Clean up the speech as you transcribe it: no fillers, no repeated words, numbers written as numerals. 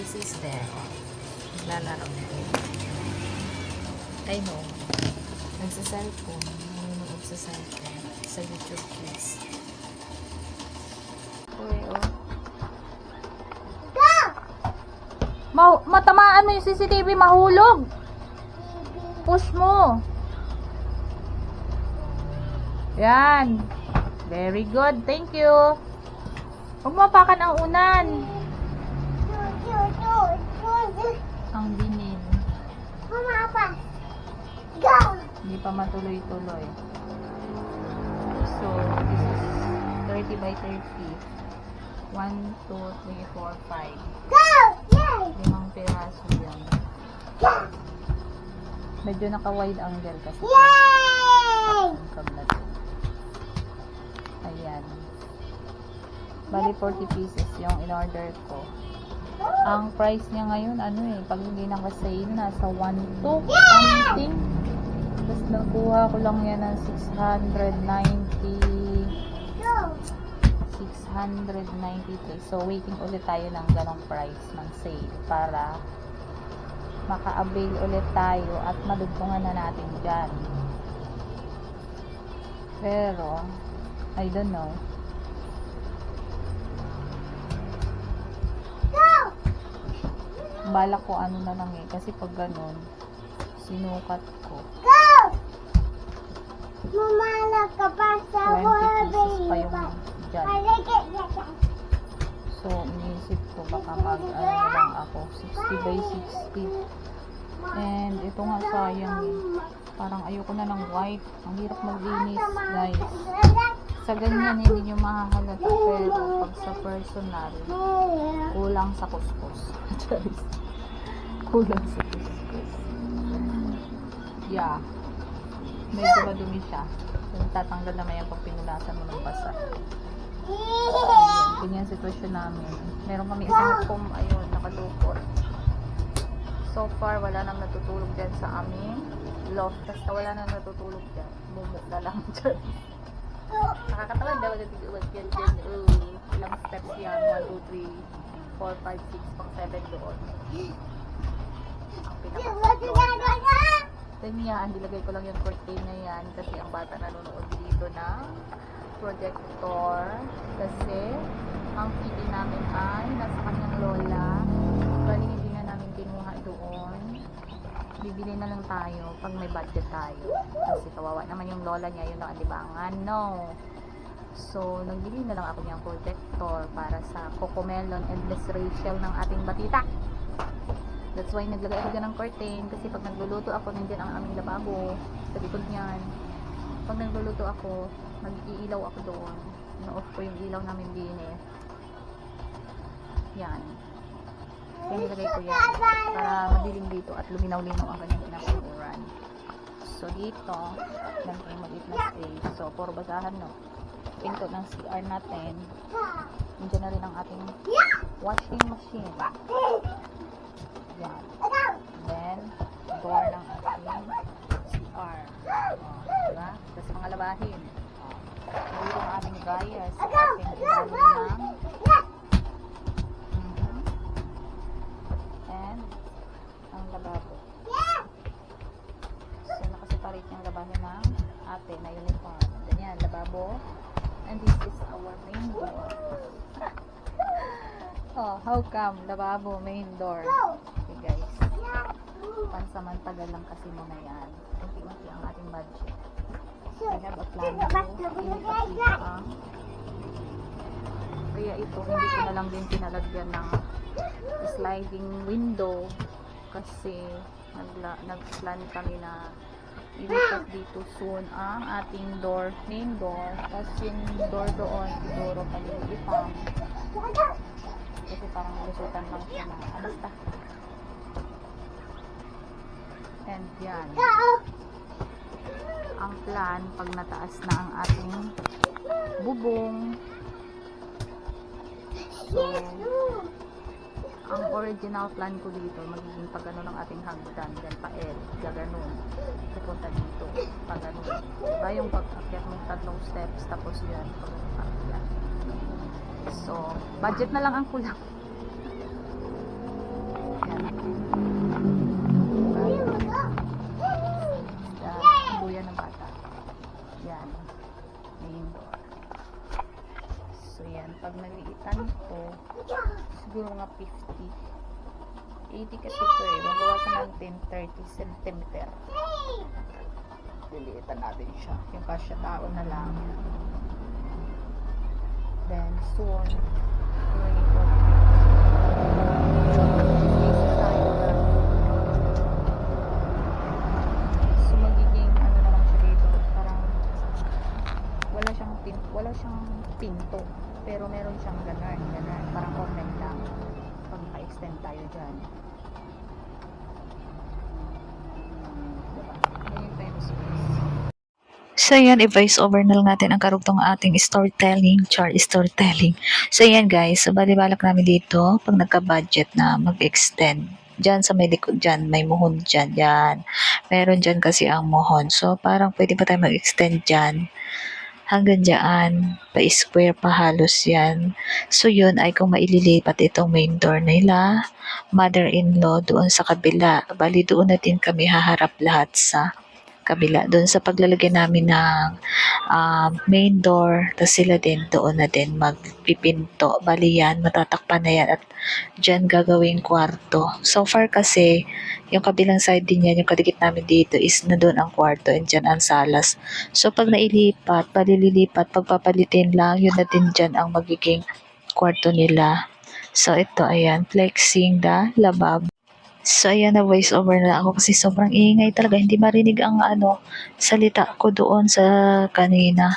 sister. Lalaro. I know. Nagsa-cellphone. Nanonood sa cellphone. Sa YouTube Kids. Uy, oh. Matamaan mo yung CCTV, mahulog. Push mo. Yan. Very good. Thank you. Huwag mo apakan ang unan. Ang dinin. Hindi pa matuloy-tuloy. So, this is 30 by 30. 1, 2, 3, 4, 5. 5 piraso yan. Medyo naka-wide angle kasi. Ayan. Bali 40 pieces yung in-order ko. Ang price niya ngayon, pag hindi naka-sale, nasa 1, 2 something. Tapos nakuha ko lang yan ng 693. So, waiting ulit tayo ng ganong price ng sale para maka-avail ulit tayo at madugtungan na natin dyan. Pero, I don't know. Balak ko ano na lang kasi pag ganun, sinukat ko. Mamala ka pa sa 20 pieces pa yung dyan. So, iniisip ko baka lang ako 60 by 60. And ito nga sayang parang ayoko na ng white. Ang hirap maglinis, guys. Sa ganyan hindi nyo mahahalata, pero pag sa personal, kulang sa kuskus. Kulang sa kuskus. Yeah. Medyo madumi siya. So, tatanggal naman yan pag pinulasan mo ng basa. Ganyan sitwasyon namin. Meron kami isang foam, ayun, nakadukot. So far, wala nang natutulog dyan sa aming loft. Basta wala nang natutulog dyan. Bumuk na lang dyan. Nakakatawa, daw yan. Ilang steps yan. 1, 2, 3, 4, 5, 6, pang 7 doon. Ang pinaka-top. Then yan, nilagay ko lang yung curtain na yan kasi ang bata nanonood dito ng projector kasi ang TV namin ay nasa kanyang lola. Bali hindi na namin kinuha doon. Bibili na lang tayo pag may budget tayo. Kasi kawawa naman yung lola niya, yun lang ang libangan. No. So, nagbili na lang ako niyang projector para sa Cocomelon and Miss Rachel ng ating batita. That's why naglagay ako dyan ng curtain kasi pag nagluluto ako, nandyan ang aming lababo sa likod niyan. Pag nagluluto ako, mag-iilaw ako doon. Na-off ko yung ilaw namin binis. Yan. Kaya nilagay ko yan para madilim dito at luminaw-linaw ang kanyang pinapaguran. So dito, lang kayo mag-eat na space. So, puro basahan, no? Pinto ng CR natin. Nandiyan na rin ang ating washing machine. Yan. Then, door ng ating CR. Diba? Tapos mga labahin. Dito ang aming dryer sa ating ilalim ng and ang lababo. So, nakaseparate yung labahin ng ate na uniform. Ganyan, lababo. And this is our main door. Oh, how come? Lababo, main door. Okay, guys. Pansamantagal lang kasi muna yan. Unti-unti ang ating budget. I have a plan to kaya ito, hindi ko na lang din pinalagyan ng sliding window kasi nag-plan kami na ilipat dito soon ang ating door, main door. Kasi yung door doon, siguro palilitan. Kasi parang lusutan lang siya na. Basta. And yan. Ang plan, pag nataas na ang ating bubong. So, ang original plan ko dito, magiging pagano ng ating hagdan, then pa-L, gaganon. Pupunta dito, pagano. Diba yung pag-akyat mong 3 steps, tapos yan, pag-akyat. So, budget na lang ang kulang. yan. Pag naliitan to, siguro mga 50. 80 kasi ito eh. Mabawasan natin 30 cm. Liliitan natin siya. Yung kasya tao na lang. Then, soon, going to so, magiging, ano naman siya dito, parang, wala siyang pinto. Pero meron siyang ganun, parang ornament lang. Pag naka-extend tayo dyan. Diba? Ganyan tayo yung space. So yan, i-voice over na lang natin ang karugtong ating storytelling. So yan guys, so balibalak namin dito, pag nagka-budget na mag-extend, dyan sa may likod dyan, may muhon dyan, yan. Meron dyan kasi ang muhon. So parang pwede pa tayo mag-extend dyan. Hanggang dyan, pa-square pa halos yan. So yun ay kung maililipat itong main door nila, mother-in-law doon sa kabila. Bali doon natin kami haharap lahat sa kabila. Doon sa paglalagay namin ng main door, tapos sila din doon na din magpipinto. Bali yan, matatakpan na yan at dyan gagawing kwarto. So far kasi, yung kabilang side din yan, yung kadikit namin dito is na doon ang kwarto and dyan ang salas. So pag nailipat, palililipat, pagpapalitin lang, yun na din dyan ang magiging kwarto nila. So ito, ayan, flexing the labab. So, ayan na voice over na ako kasi sobrang ingay talaga. Hindi marinig ang salita ko doon sa kanina.